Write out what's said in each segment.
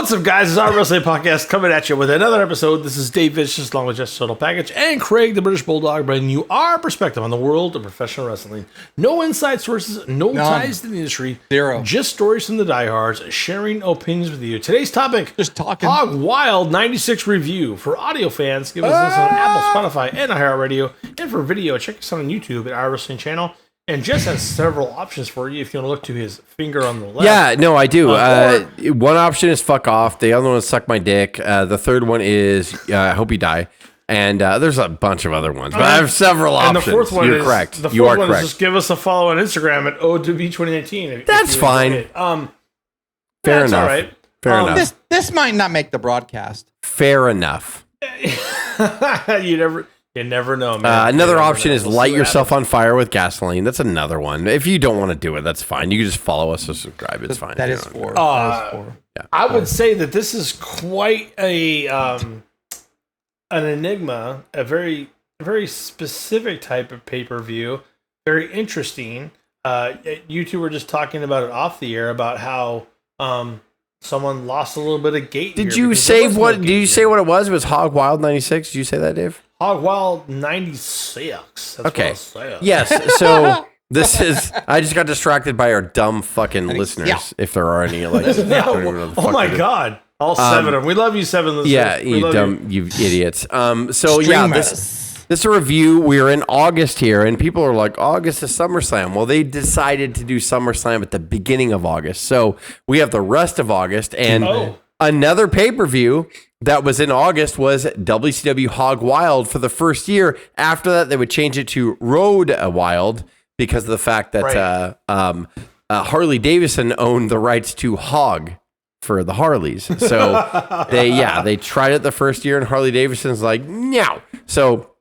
What's up, guys? It's our wrestling podcast coming at you with another episode. This is Dave Vicious, along with Jess Total Package and Craig, the British Bulldog, bringing you our perspective on the world of professional wrestling. No inside sources, no ties to the industry, zero. Just stories from the diehards, sharing opinions with you. Today's topic: just talking. HogWild '96 review for audio fans. Give us a listen on Apple, Spotify, and iHeartRadio. And for video, check us out on YouTube at our wrestling channel. And Jess has several options for you if you want to look to his finger on the left. Yeah, no, I do. One option is fuck off. The other one is suck my dick. The third one is I hope you die. And there's a bunch of other ones, but I have several options. And the fourth one You're correct. The you are fourth one correct. is just give us a follow on Instagram at O.W.P 2019. That's fine. Fair enough. All right. Fair enough. This might not make the broadcast. Fair enough. You never know, man. Another option is light yourself on fire with gasoline. That's another one. If you don't want to do it, that's fine. You can just follow us or subscribe. It's fine. That is four. Yeah. I would say that this is quite an enigma, a very, very specific type of pay-per-view. Very interesting. You two were just talking about it off the air about how someone lost a little bit of gate. Did you say what? Did you say what it was? It was HogWild '96. Did you say that, Dave? HogWild '96. That's okay. What saying. Yes. So this is. I just got distracted by our dumb fucking listeners. Yeah. If there are any, like. Oh my god! All seven of them. We love you, seven listeners. Yeah, you idiots. So yeah, this is a review. We're in August here, and people are like, August is SummerSlam. Well, they decided to do SummerSlam at the beginning of August, so we have the rest of August and another pay-per-view. That was in August was WCW HogWild for the first year. After that, they would change it to Road Wild because of the fact that Harley Davidson owned the rights to Hog for the Harleys. So they tried it the first year, and Harley Davidson's like, no. So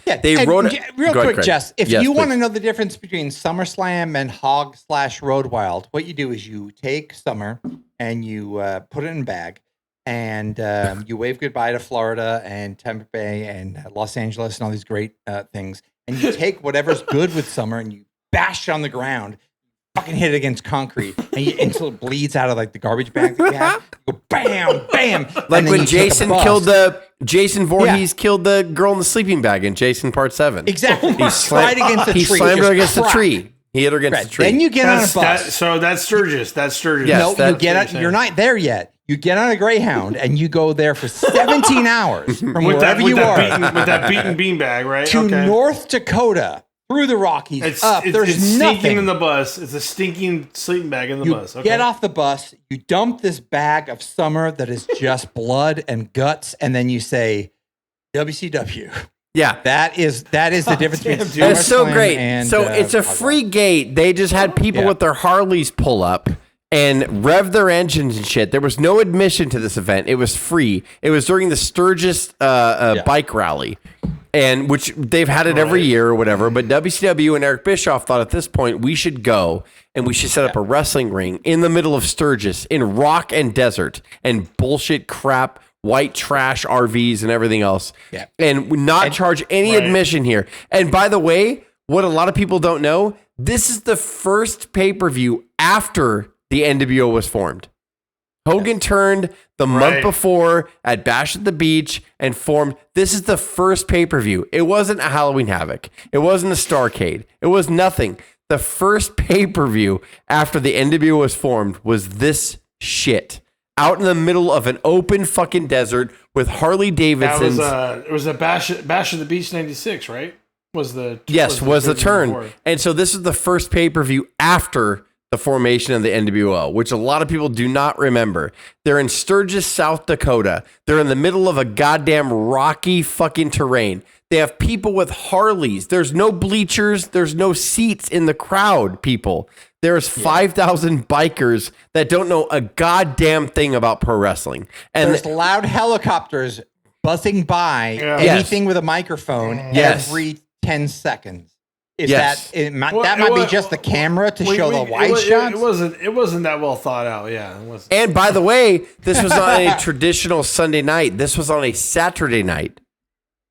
they wrote it. Real quick, Craig. Jess, if Yes, you want please. to know the difference between SummerSlam and Hog/Road Wild, what you do is you take Summer and you put it in a bag. And you wave goodbye to Florida and Tampa Bay and Los Angeles and all these great things. And you take whatever's good with Summer and you bash it on the ground, fucking hit it against concrete, and until it bleeds out of like the garbage bag that you have. You go bam, bam. Like when Jason Voorhees killed the girl in the sleeping bag in Jason Part 7. Exactly. He slammed her against the tree. He hit her against the tree. Then you get on a bus. So that's Sturgis. Yes, no, you get you're not there yet. You get on a Greyhound and you go there for 17 hours from wherever you are. With that beaten beanbag, right? To North Dakota, through the Rockies, it's there's nothing. Stinking in the bus. It's a stinking sleeping bag in the bus. Okay. Get off the bus, you dump this bag of Summer that is just blood and guts, and then you say, WCW. Yeah. That is the difference between SummerSlam. It's so great. And, so it's a free gate. They just had people with their Harleys pull up and rev their engines and shit. There was no admission to this event. It was free. It was during the Sturgis bike rally, and which they've had it every year or whatever. But WCW and Eric Bischoff thought at this point we should go and we should set up a wrestling ring in the middle of Sturgis in rock and desert and bullshit crap, white trash RVs and everything else, and not charge any admission here. And by the way, what a lot of people don't know, this is the first pay-per-view after the NWO was formed. Hogan turned the month before at Bash at the Beach and formed. This is the first pay-per-view. It wasn't a Halloween Havoc. It wasn't a Starrcade. It was nothing. The first pay-per-view after the NWO was formed was this shit. Out in the middle of an open fucking desert with Harley Davidson's. It was a Bash at the Beach '96, right? Was the turn. Before. And so this is the first pay-per-view after the formation of the NWO, which a lot of people do not remember. They're in Sturgis, South Dakota. They're in the middle of a goddamn rocky fucking terrain. They have people with Harleys. There's no bleachers. There's no seats in the crowd, people. There's 5,000 bikers that don't know a goddamn thing about pro wrestling. And there's loud helicopters buzzing by anything with a microphone every 10 seconds. That might be just the camera to show the wide shots? It wasn't that well thought out. Yeah, it wasn't. And by the way, this was not a traditional Sunday night. This was on a Saturday night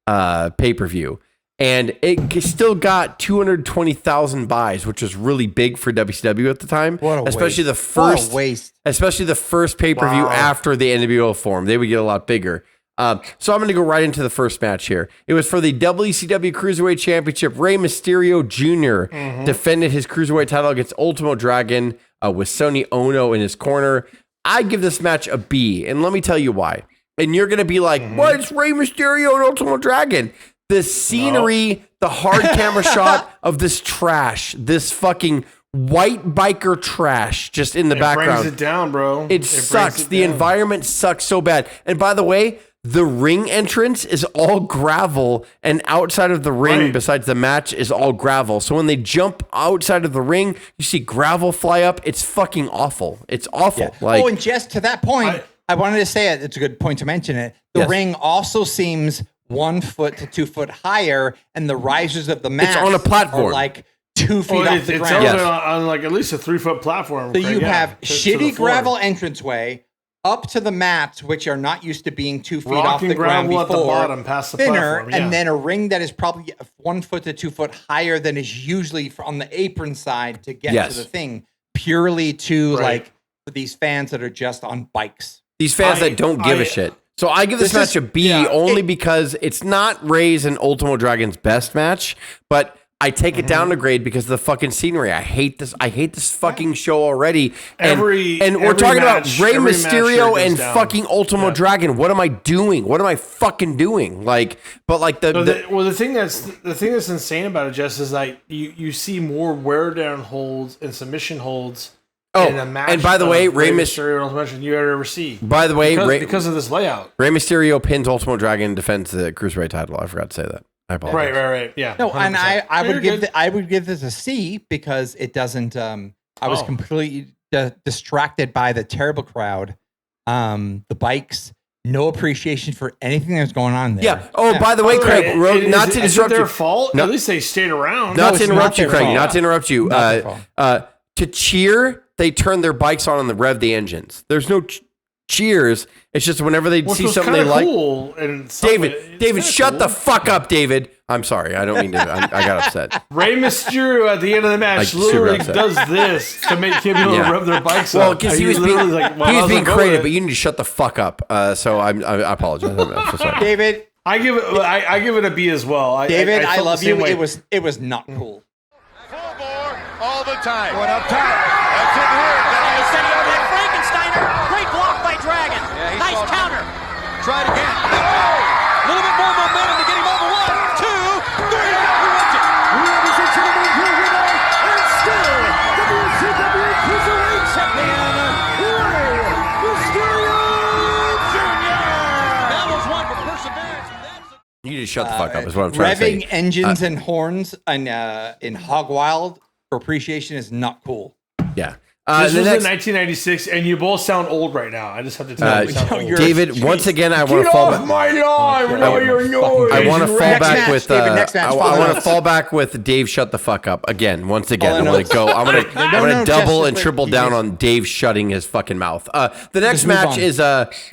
pay-per-view. And it still got 220,000 buys, which was really big for WCW at the time. What a especially waste. the first, What a waste. especially the first pay-per-view after the NWO form. They would get a lot bigger. So I'm going to go right into the first match here. It was for the WCW Cruiserweight Championship. Rey Mysterio Jr. Defended his Cruiserweight title against Ultimo Dragon with Sonny Ono in his corner. I give this match a B, and let me tell you why. And you're going to be like, what? It's Rey Mysterio and Ultimo Dragon. The scenery, the hard camera shot of this trash, this fucking white biker trash just in the background. It brings it down, bro. It sucks. The environment sucks so bad. And by the way, the ring entrance is all gravel, and outside of the ring, besides the match, is all gravel. So when they jump outside of the ring, you see gravel fly up. It's fucking awful. It's awful. Yeah. And just to that point, I wanted to say it. It's a good point to mention it. The ring also seems 1 foot to 2 foot higher, and the risers of the mat it's on a platform, are like 2 feet off the ground. It's on like at least a 3 foot platform. So you have shitty gravel entranceway up to the mats, which are not used to being 2 feet off the ground before, at the bottom, past the thinner, platform, and then a ring that is probably 1 foot to 2 foot higher than is usually on the apron side to get to the thing, purely to like for these fans that are just on bikes. These fans that don't give a shit. So I give this match a B only because it's not Rey's and Ultimo Dragon's best match, but I take it down a grade because of the fucking scenery. I hate this. I hate this fucking show already. And we're talking about Rey Mysterio and fucking Ultimo Dragon. What am I doing? What am I fucking doing? Like, but like the thing that's insane about it, Jess, is like you see more wear down holds and submission holds. In a match and by the way, Rey Mysterio than you ever see. By the way, because of this layout, Rey Mysterio pins Ultimo Dragon and defends the Cruiserweight title. I forgot to say that. I apologize. Right. Yeah. No, 100%. And I would give this a C because it doesn't. I was completely distracted by the terrible crowd, the bikes. No appreciation for anything that's going on there. Yeah. Oh, by the way, Craig, not to interrupt you. Their fault. No, at least they stayed around. Not to interrupt you, Craig. Not to interrupt you. To cheer, they turn their bikes on and rev the engines. There's no cheers. It's just whenever they see something they like. Cool and David, shut the fuck up, David. I'm sorry. I don't mean to. I got upset. Rey Mysterio at the end of the match literally does this to make him able to rev their bikes up. Well, because he was being creative, but you need to shut the fuck up. So I apologize. I'm so sorry. David, I give it a B as well. David, I love you. It was not cool. All the time. Going up top. That's it here. Frankensteiner. Great block by Dragon. Yeah, nice counter. Try it again. A little bit more momentum to get him over. 1, 2, 3. He wins it. Ladies and gentlemen, here we go. And still, WCW Cruiserweight Champion, Rey Mysterio Jr. That was one for perseverance. You need to shut the fuck up is what I'm trying to say. Revving engines and horns in HogWild for appreciation is not cool. Yeah. This was in 1996, and you both sound old right now. I just have to tell you. Sound old. David, once again, I want to fall back. My lawn! I want to fall back with. I want to fall back with Dave. Shut the fuck up again. Once again, I'm going to go. I'm going to double and triple down on Dave shutting his fucking mouth. The next match is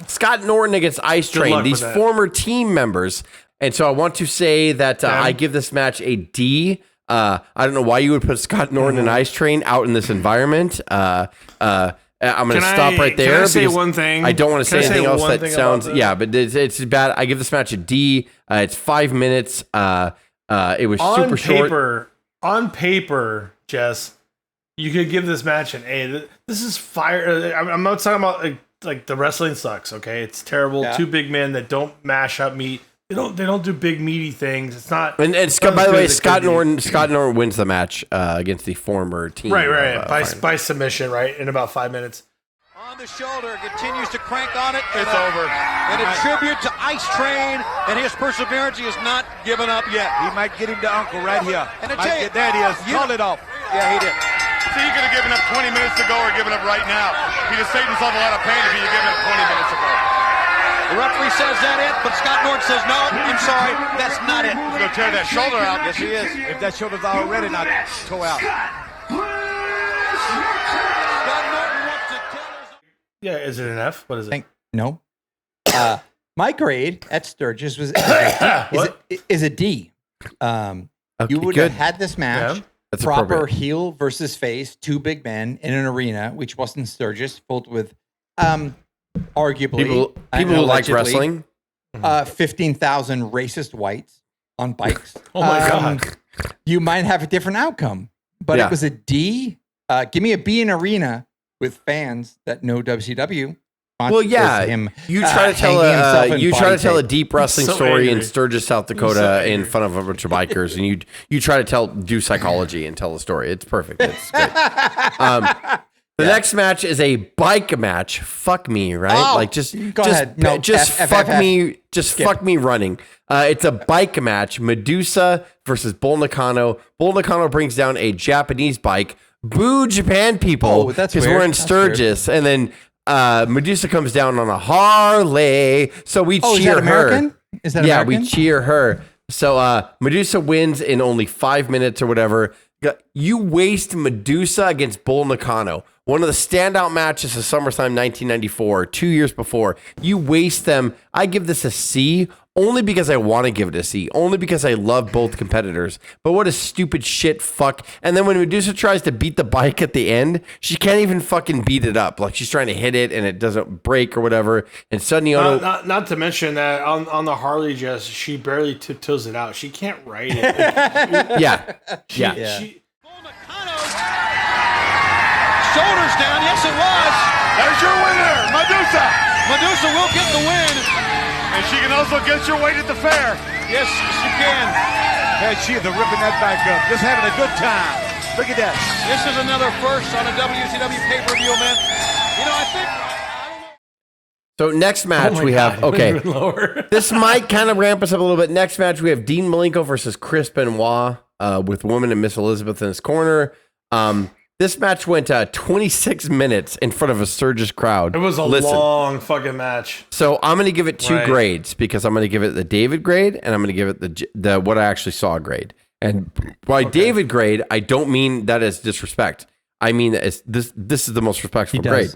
Scott Norton against Ice Train. These former team members, and so I want to say that I give this match a D. I don't know why you would put Scott Norton and Ice Train out in this environment. I'm going to stop right there. Can I say one thing? I don't want to say anything else that sounds. Yeah, but it's bad. I give this match a D. It's 5 minutes. It was super short. On paper, Jess, you could give this match an A. This is fire. I'm not talking about like the wrestling sucks. Okay, it's terrible. Yeah. Two big men that don't mash up meat. They don't do big meaty things. It's not. And Scott, by the way, Scott Norton wins the match against the former team. Right. By submission, right, in about 5 minutes. On the shoulder, continues to crank on it. It's over. And a tribute to Ice Train and his perseverance. He has not given up yet. He might get him to Uncle right here. And I tell you, there it is. Called it off. Yeah, he did. So you could have given up 20 minutes ago or given up right now. He'd have saved himself a lot of pain if he'd have given up 20 minutes ago. The referee says that it, but Scott Norton says, no, I'm sorry, that's not it. He's going to tear that shoulder out. Yes, he is. If that shoulder's already not tore out. Scott Norton wants to tell us. Yeah, is it an F? What is it? No. My grade at Sturgis is a D. You would good. have had this match. Yeah. That's Proper appropriate. heel versus face, two big men in an arena, which wasn't Sturgis, filled with arguably People and who like allegedly, wrestling. 15,000 racist whites on bikes. Oh my God. You might have a different outcome, but Yeah. it was a D. Give me a B in arena with fans that know WCW. Well, yeah, Him, you try to tell hanging himself in a body tape. deep wrestling So story in angry. Sturgis, South Dakota, in front of a bunch of bikers, and you try to do psychology and tell a story. It's perfect. It's great. The next match is a bike match. Fuck me, right? Oh, like just go ahead. No, just F, fuck F, F. me. Just fuck me running. It's a bike match. Medusa versus Bull Nakano. Bull Nakano brings down a Japanese bike. Boo Japan people. Oh, that's because weird. we're in That's Sturgis, and then. Medusa comes down on a Harley, so we Oh, cheer is that American? her. Is that yeah, American? we cheer her. So Medusa wins in only 5 minutes or whatever. You waste Medusa against Bull Nakano, one of the standout matches of SummerSlam 1994, 2 years before. You waste them. I give this a C. Only because I want to give it a C. Only because I love both competitors. But what a stupid shit fuck. And then when Medusa tries to beat the bike at the end, she can't even fucking beat it up. Like she's trying to hit it and it doesn't break or whatever. And Sonny Ono... Not to mention that on the Harley Jess, she barely tiptoes it out. She can't ride it. Yeah. She, Yeah. Shoulders down. Yes, it was. There's your winner, Medusa. Medusa will get the win. And she can also get your weight at the fair. Yes, she can. Hey, she is ripping that back up. Just having a good time. Look at that. This is another first on a WCW pay-per-view, man. You know, I think... So next match Oh my we God, have... Okay. even lower. This might kind of ramp us up a little bit. Next match, we have Dean Malenko versus Chris Benoit with Woman and Miss Elizabeth in his corner. This match went 26 minutes in front of a Sturgis crowd. It was a long fucking match. So I'm going to give it two Right. grades because I'm going to give it the David grade and I'm going to give it the what I actually saw grade. And by David grade, I don't mean that as disrespect. I mean that it's, this is the most respectful grade.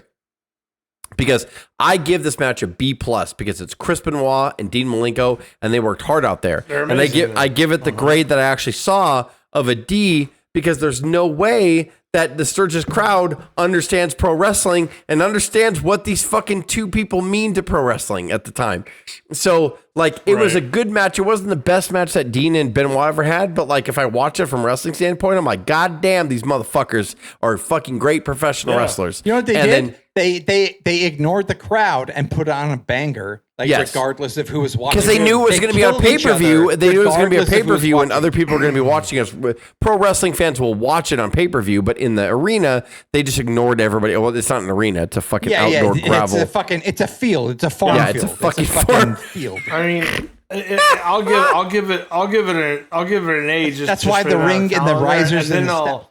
Because I give this match a B plus because it's Chris Benoit and Dean Malenko and they worked hard out there. They're And amazing. I give it the grade that I actually saw of a D because there's no way that the Sturgis crowd understands pro wrestling and understands what these fucking two people mean to pro wrestling at the time. So, like, it was a good match. It wasn't the best match that Dean and Benoit ever had, but, like, if I watch it from a wrestling standpoint, I'm like, God damn, these motherfuckers are fucking great professional wrestlers. You know what they And did? then- They ignored the crowd and put on a banger, like Yes. regardless of who was watching. Because they knew it was going to be on killed each pay-per-view. other They knew it was going to be a regardless of who was pay-per-view and watching. other people are going to be watching us. Pro wrestling fans will watch it on pay-per-view, but in the arena, they just ignored everybody. Well, it's not an arena. It's a fucking outdoor gravel. It's a field. It's a farm Yeah, it's field. a fucking farm. field. I mean, I'll give it an A. Just, That's just why for the amount of ring and the talent there, risers and and then the I'll.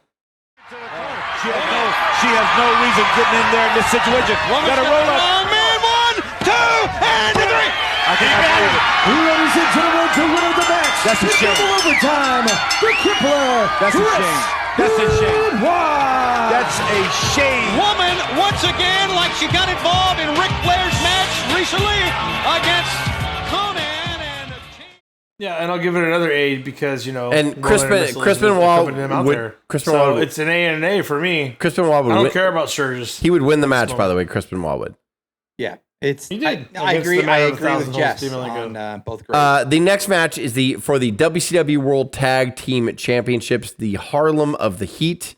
She has no reason getting in there in this situation. Got to roll up. Oh, man, 1, 2, and 3. I think I believe it. Ladies and gentlemen, the winner of the match. That's a in shame. double overtime. The Crippler. That's a shame. That's a shame. Benoit. That's a shame. Woman, once again, like she got involved in Ric Flair's match recently against Conan and... Yeah, and I'll give it another A because And Chris Roman and Chris Elizabeth Benoit accompanied him out would- there. Chris So Benoit would- it's an A and an A for me. Chris Benoit would I don't win. care about Sturgis. He would win the match, by the way. Chris Benoit would. Yeah, it's. He did I against agree. the man I of agree with 1,000 Jess Steve Malenko. on both grades. The next match is for the WCW World Tag Team Championships. The Harlem of the Heat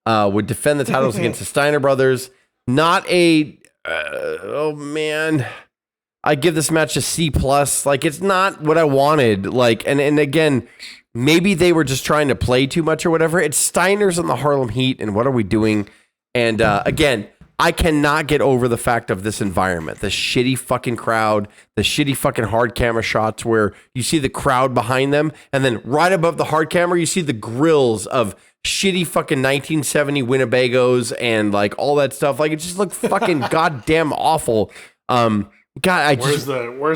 would defend the titles against the Steiner Brothers. Not a. Oh man, I give this match a C plus. Like it's not what I wanted. Like and again, maybe they were just trying to play too much or whatever. It's Steiner's and the Harlem Heat, and what are we doing? And again. I cannot get over the fact of this environment, the shitty fucking crowd, the shitty fucking hard camera shots where you see the crowd behind them. And then right above the hard camera, you see the grills of shitty fucking 1970 Winnebagos and like all that stuff. Like it just looked fucking goddamn awful. God, where's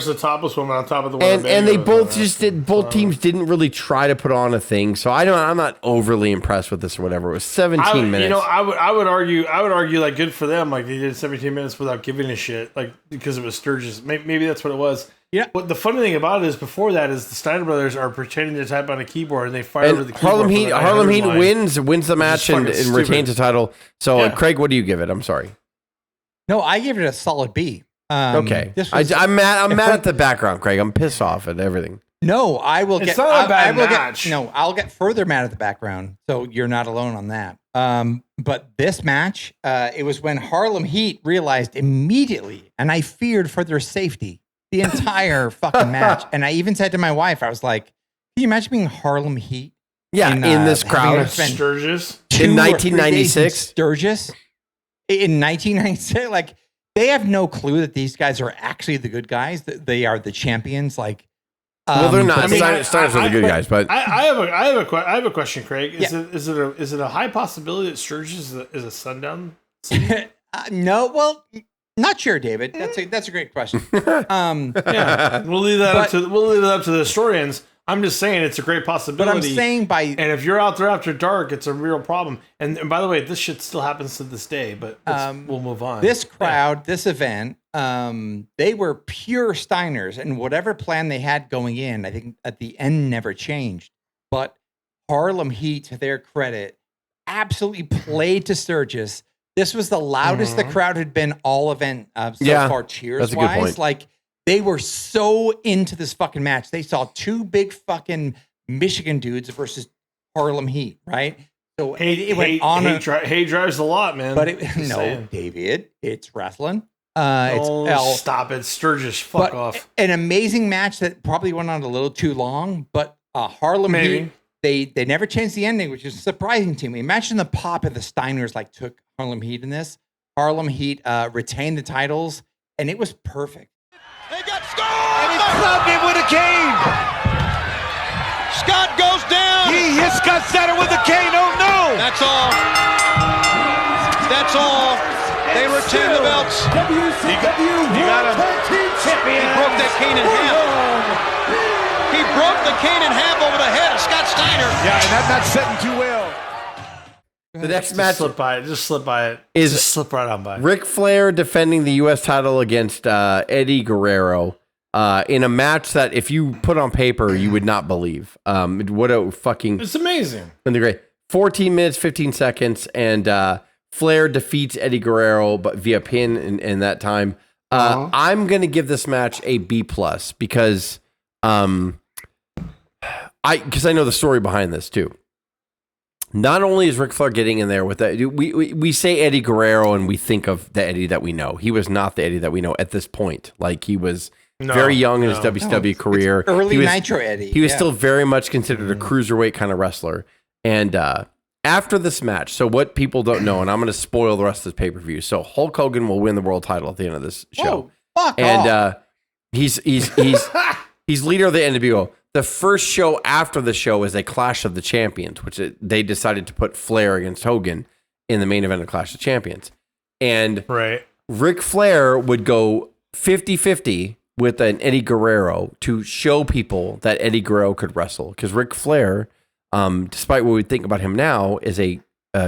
the topless woman on top of the and they both both teams didn't really try to put on a thing. So I'm not overly impressed with this or whatever. It was 17 minutes. You know, I would argue like good for them. Like they did 17 minutes without giving a shit. Like because it was Sturgis. Maybe that's what it was. Yeah. But the funny thing about it is before that is the Steiner brothers are pretending to type on a keyboard and they fire over the keyboard. Harlem Heat wins the match and retains the title. So Craig, what do you give it? I'm sorry. No, I gave it a solid B. Okay, I'm mad at the background, Craig. I'm pissed off at everything. No, I will it's not a bad match. I'll get further mad at the background. So you're not alone on that. But this match, it was when Harlem Heat realized immediately, and I feared for their safety the entire fucking match. And I even said to my wife, I was like, "Can you imagine being Harlem Heat? Yeah, in this crowd, Sturgis in 1996, Sturgis in 1996, like." They have no clue that these guys are actually the good guys. That they are the champions. Like, well, they're not. Steiners are the good guys, but I have a question, Craig. Is it a high possibility that Sturgis is a sundown city? No, well, not sure, David. That's a great question. Yeah, we'll leave that up to the historians. I'm just saying it's a great possibility. But I'm saying and if you're out there after dark, it's a real problem. And by the way, this shit still happens to this day, but we'll move on. This crowd, this event, they were pure Steiners, and whatever plan they had going in, I think at the end never changed. But Harlem Heat, to their credit, absolutely played to Sturgis. This was the loudest the crowd had been all event so far, cheers-wise. Like, they were so into this fucking match. They saw two big fucking Michigan dudes versus Harlem Heat, right? So it went on. Hate drives a lot, man. But David, it's wrestling. Stop it, Sturgis. Fuck off. An amazing match that probably went on a little too long, but Harlem Heat, they never changed the ending, which is surprising to me. Imagine the pop of the Steiners took Harlem Heat in this. Harlem Heat retained the titles, and it was perfect. They got Scott! And he clubbed him with a cane! Scott goes down! He hit Scott Steiner with a cane, oh no! That's all. That's all. They retain the belts. WCW World Tag Team Champion. He broke that cane in half. He broke the cane in half over the head of Scott Steiner. Yeah, and that's not setting too well. The next match slip by it. Just slip by it. Just slip right on by. Ric Flair defending the U.S. title against Eddie Guerrero in a match that if you put on paper you would not believe. It's amazing. And the great 14 minutes 15 seconds, and Flair defeats Eddie Guerrero, but via pin in that time. I'm gonna give this match a B+ because I know the story behind this too. Not only is Ric Flair getting in there with that, we say Eddie Guerrero and we think of the Eddie that we know. He was not the Eddie that we know at this point. Like, he was very young in his WCW career. Early Nitro Eddie. He was still very much considered a cruiserweight kind of wrestler. And after this match, so what people don't know, and I'm going to spoil the rest of this pay-per-view. So Hulk Hogan will win the world title at the end of this show. Fuck off. He's leader of the NWO. The first show after the show is a Clash of the Champions, which they decided to put Flair against Hogan in the main event of Clash of Champions. And Ric Flair would go 50-50 with an Eddie Guerrero to show people that Eddie Guerrero could wrestle. Because Ric Flair, despite what we think about him now, is a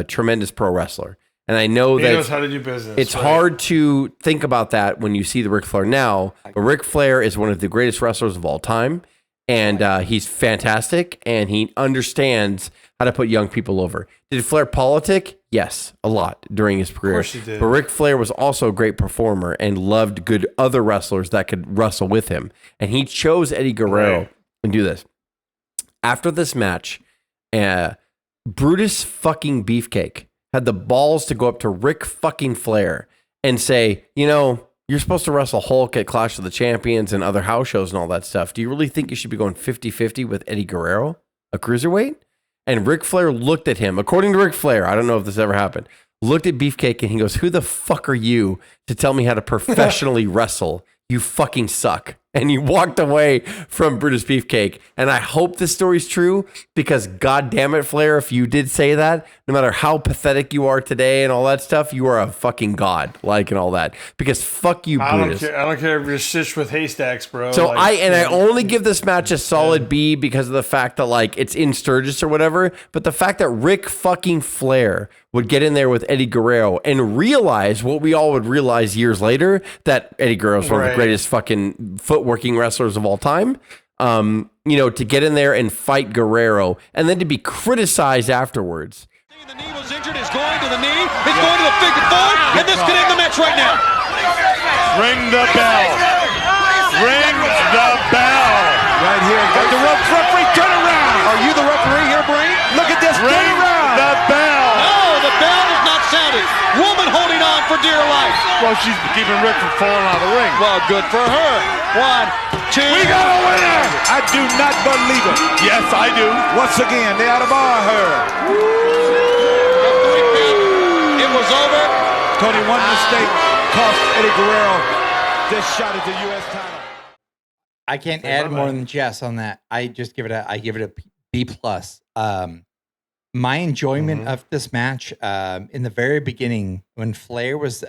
tremendous pro wrestler. And I know he that knows how to do business. It's hard to think about that when you see the Ric Flair now. But Ric Flair is one of the greatest wrestlers of all time. And he's fantastic, and he understands how to put young people over. Did Flair politic? Yes, a lot during his career. Of course he did. But Ric Flair was also a great performer and loved good other wrestlers that could wrestle with him. And he chose Eddie Guerrero and do this. After this match, Brutus fucking Beefcake had the balls to go up to Ric fucking Flair and say, you're supposed to wrestle Hulk at Clash of the Champions and other house shows and all that stuff. Do you really think you should be going 50-50 with Eddie Guerrero, a cruiserweight? And Ric Flair looked at him. According to Ric Flair, I don't know if this ever happened, looked at Beefcake and he goes, who the fuck are you to tell me how to professionally wrestle? You fucking suck. and he walked away from Brutus Beefcake. And I hope this story's true because God damn it, Flair, if you did say that, no matter how pathetic you are today and all that stuff, you are a fucking god, like, and all that. Because fuck you, Brutus. I don't care if you're stitched with haystacks, bro. So I only give this match a solid B because of the fact that like it's in Sturgis or whatever. But the fact that Ric fucking Flair would get in there with Eddie Guerrero and realize what we all would realize years later, that Eddie Guerrero is one of the greatest fucking footworking wrestlers of all time. To get in there and fight Guerrero and then to be criticized afterwards. The knee was injured. Is going to the knee. He's going to the figure four, and this could end the match right now. Ring the bell. Ring the bell. Right here. Got the ropes. Referee, turn around. Are you the referee here, Brain? Look at this. Ring Turn around. the bell. No, the bell is not sounded. Woman holding on for dear life. Well, she's keeping Rick from falling out of the ring. Well, good for her. 1, 2. We got a winner. I do not believe it. Yes, I do. Once again, they ought to bar her. It was over. Tony, one mistake cost Eddie Guerrero this shot at the U.S. title. I can't add more than Jess on that. I give it a B plus. My enjoyment of this match in the very beginning when Flair was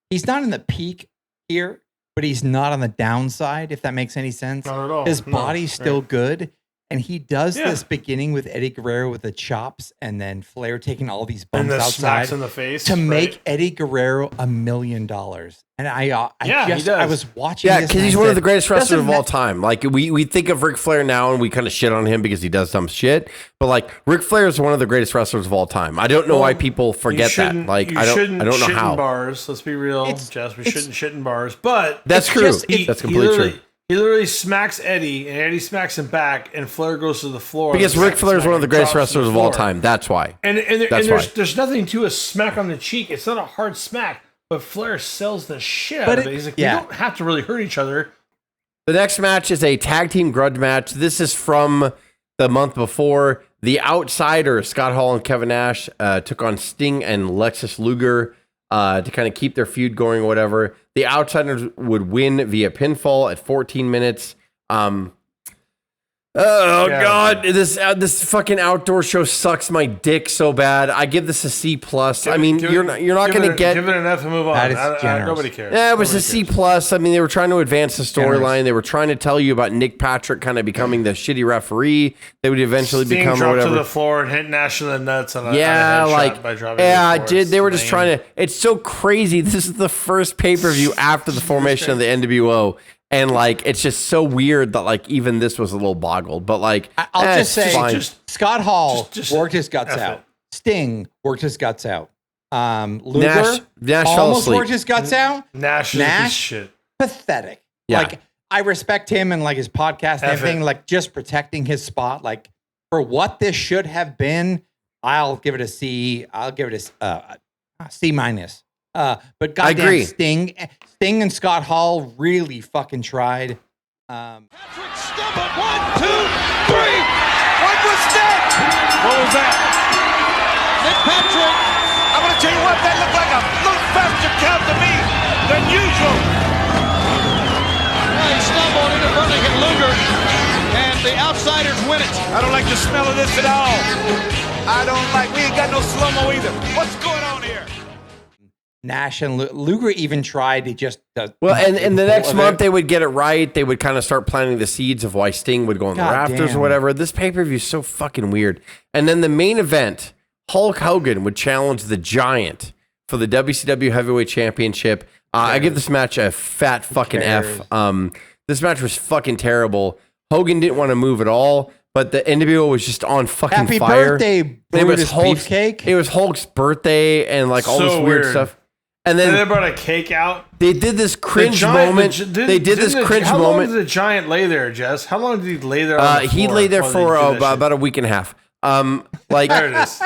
he's not in the peak here, but he's not on the downside, if that makes any sense. Not at all. His body's still good. And he does this beginning with Eddie Guerrero with the chops and then Flair taking all these bumps and the outside smacks in the face to make Eddie Guerrero $1 million. And I was watching. Yeah, because he's one of the greatest wrestlers of all time. Like we think of Ric Flair now and we kind of shit on him because he does dumb shit. But like Ric Flair is one of the greatest wrestlers of all time. I don't know why people forget that. Like I don't know how. In bars. Let's be real, Jess. We shouldn't shit in bars. But that's true. That's completely true. He literally smacks Eddie, and Eddie smacks him back, and Flair goes to the floor. Because Ric Flair is one of the greatest wrestlers of all time. That's why. And there's nothing to a smack on the cheek. It's not a hard smack, but Flair sells the shit out of it. He's like, we don't have to really hurt each other. The next match is a tag team grudge match. This is from the month before. The Outsiders, Scott Hall and Kevin Nash, took on Sting and Lexus Luger to kind of keep their feud going or whatever. The Outsiders would win via pinfall at 14 minutes. God, this fucking outdoor show sucks my dick so bad. I give this a C plus. I mean, you're not going to get. Give it an F and move on. Nobody cares. Yeah, it was a C plus. I mean, they were trying to advance the storyline. They were trying to tell you about Nick Patrick kind of becoming the shitty referee. They would eventually become or whatever. To the floor and hit Nash in the nuts on a like by dropping I did. They were just trying to. It's so crazy. This is the first pay per view after the formation of the NWO. And like, it's just so weird that like even this was a little boggled. But like, I'll just say, Scott Hall worked his guts out. Sting worked his guts out. Luger Nash almost worked his guts out. Nash shit. Pathetic. Yeah. Like I respect him and like his podcast and everything. Like just protecting his spot. Like for what this should have been, I'll give it a C. I'll give it a C minus. But goddamn, Sting and Scott Hall really fucking tried. Patrick stumbled. 1, 2, 3. What was that? What was that? Nick Patrick. I'm going to tell you what, that looked like a little faster count to me than usual. Well, he stumbled into Burning and Luger, and the Outsiders win it. I don't like the smell of this at all. We ain't got no slow-mo either. What's going on here? Nash and Luger even tried to just... and the next month they would get it right. They would kind of start planting the seeds of why Sting would go on the rafters or whatever. This pay-per-view is so fucking weird. And then the main event, Hulk Hogan would challenge the Giant for the WCW Heavyweight Championship. I give this match a fat fucking F. This match was fucking terrible. Hogan didn't want to move at all, but the NWO was just on fucking Happy fire. birthday, Brutus Beefcake. It was Hulk's birthday and like all this weird stuff. And then they brought a cake out. They did this cringe moment. How long did the Giant lay there, Jess? How long did he lay there? On the he lay there for about a week and a half. There it is.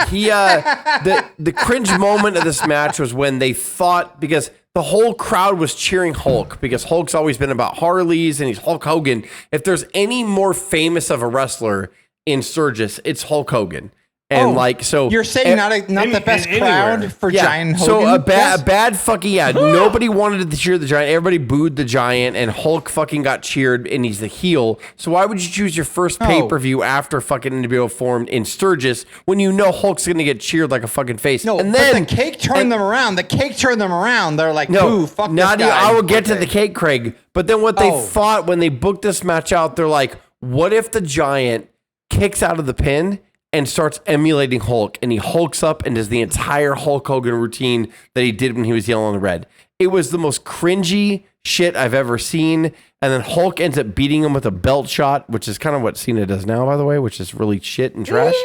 The cringe moment of this match was when they thought, because the whole crowd was cheering Hulk because Hulk's always been about Harleys and he's Hulk Hogan. If there's any more famous of a wrestler in Sturgis, it's Hulk Hogan. And like, so you're saying not the best crowd for Giant Hogan? So a bad fucking, nobody wanted to cheer the Giant. Everybody booed the Giant, and Hulk fucking got cheered, and he's the heel. So why would you choose your first pay-per-view after fucking NWO formed in Sturgis when you know Hulk's going to get cheered like a fucking face? No, and then the cake turned them around. The cake turned them around. They're like, no, fuck not this guy. I will get to the cake, Craig. But then what they thought when they booked this match out, they're like, what if the Giant kicks out of the pin and starts emulating Hulk, and he hulks up and does the entire Hulk Hogan routine that he did when he was yellow and red. It was the most cringy shit I've ever seen. And then Hulk ends up beating him with a belt shot, which is kind of what Cena does now, by the way, which is really shit and trash.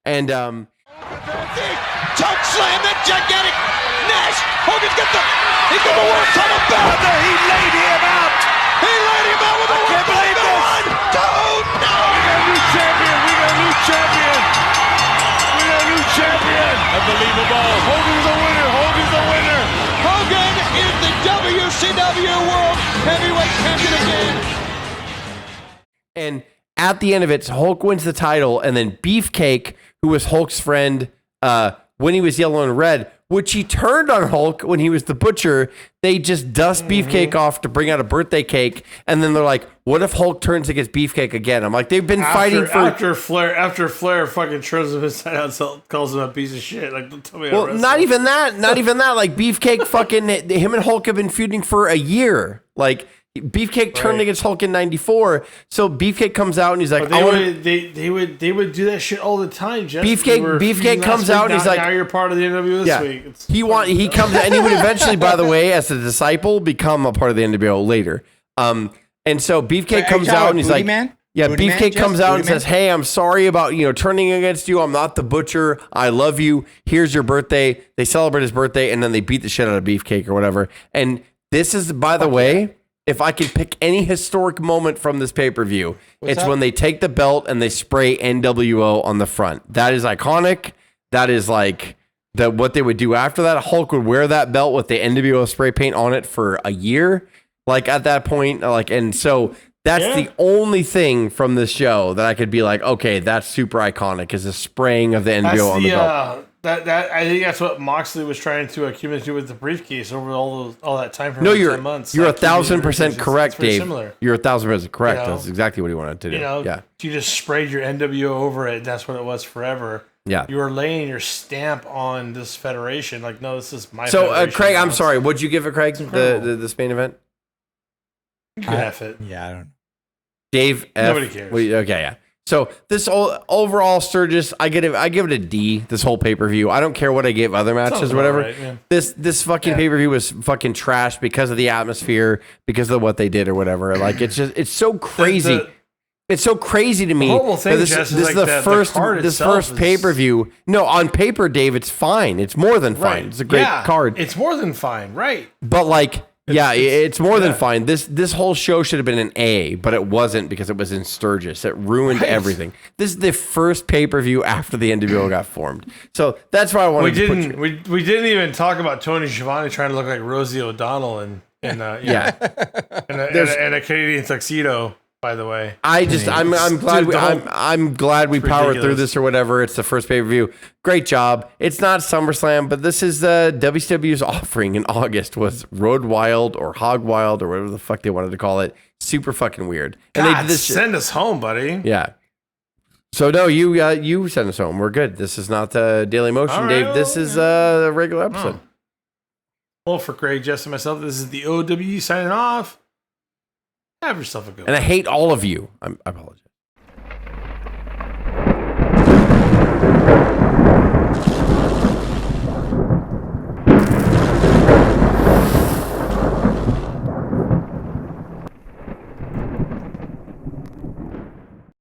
And choke slam, that gigantic Nash. Hogan's got he's got the worst tunnel belt. He laid him out. He laid him out with a worst believe this. 1, 2, no. We got a new champion. We got a new champion. We got a new champion. Unbelievable. Hogan's the winner. Hogan's the winner. Hogan is the WCW World Heavyweight Champion again. And at the end of it, Hulk wins the title, and then Beefcake, who was Hulk's friend when he was yellow and red, which he turned on Hulk when he was the Butcher, they just dust Beefcake off to bring out a birthday cake, and then they're like, what if Hulk turns against Beefcake again? I'm like, they've been fighting for... After Flair fucking throws him inside out, calls him a piece of shit. Like, don't tell me how to wrestle. Not even that. Like, Beefcake fucking... Him and Hulk have been feuding for a year. Like... Beefcake turned against Hulk in '94, so Beefcake comes out and he's like, they would do that shit all the time. Jess. Beefcake comes out and he's like, now you're part of the NWO this week. He comes and he would eventually, by the way, as a disciple, become a part of the NWO later. And so Beefcake comes out and he's like, Beefcake comes out and says, hey, I'm sorry about turning against you. I'm not the Butcher. I love you. Here's your birthday. They celebrate his birthday and then they beat the shit out of Beefcake or whatever. And this is, by the way. If I could pick any historic moment from this pay-per-view, it's when they take the belt and they spray NWO on the front. That is iconic. That is like what they would do after that. Hulk would wear that belt with the NWO spray paint on it for a year. Like at that point, and so that's the only thing from this show that I could be like, okay, that's super iconic is the spraying of the NWO on the belt. That I think that's what Moxley was trying to accumulate with the briefcase over all that time frame. 10 months. You're 1,000% correct, Dave. Similar. You're 1,000% correct. That's exactly what he wanted to do. You just sprayed your NWO over it. That's what it was forever. Yeah, you were laying your stamp on this federation. Like, no, this is my. So, Craig, I'm sorry. What'd you give it, Craig? This main event. You could have it. Yeah, I don't know. Dave, nobody cares. Okay, yeah. So this overall Sturgis, I give it a D. This whole pay-per-view, I don't care what I gave other matches or whatever. Right, this fucking pay-per-view was fucking trash because of the atmosphere, because of what they did or whatever. Like it's so crazy. It's so crazy to me. The whole thing, this is the first pay-per-view. No, on paper, Dave, it's fine. It's more than fine. Right. It's a great card. It's more than fine, right? But like. It's more than fine. This whole show should have been an A, but it wasn't because it was in Sturgis. It ruined everything. This is the first pay-per-view after the NWO got formed. So that's why I wanted to put we didn't even talk about Tony Schiavone trying to look like Rosie O'Donnell and a Canadian tuxedo. By the way, I'm glad we powered through this or whatever. It's the first pay-per-view. Great job. It's not SummerSlam, but this is WCW's offering in August was Road Wild or HogWild or whatever the fuck they wanted to call it. Super fucking weird. And God, they did this send us home, buddy. Yeah. So no, you send us home. We're good. This is not the Daily Motion, Dave. This is a regular episode. Well, for Craig, Jess, and myself, this is the O.W.P signing off. Have yourself a good one. And I hate all of you. I apologize.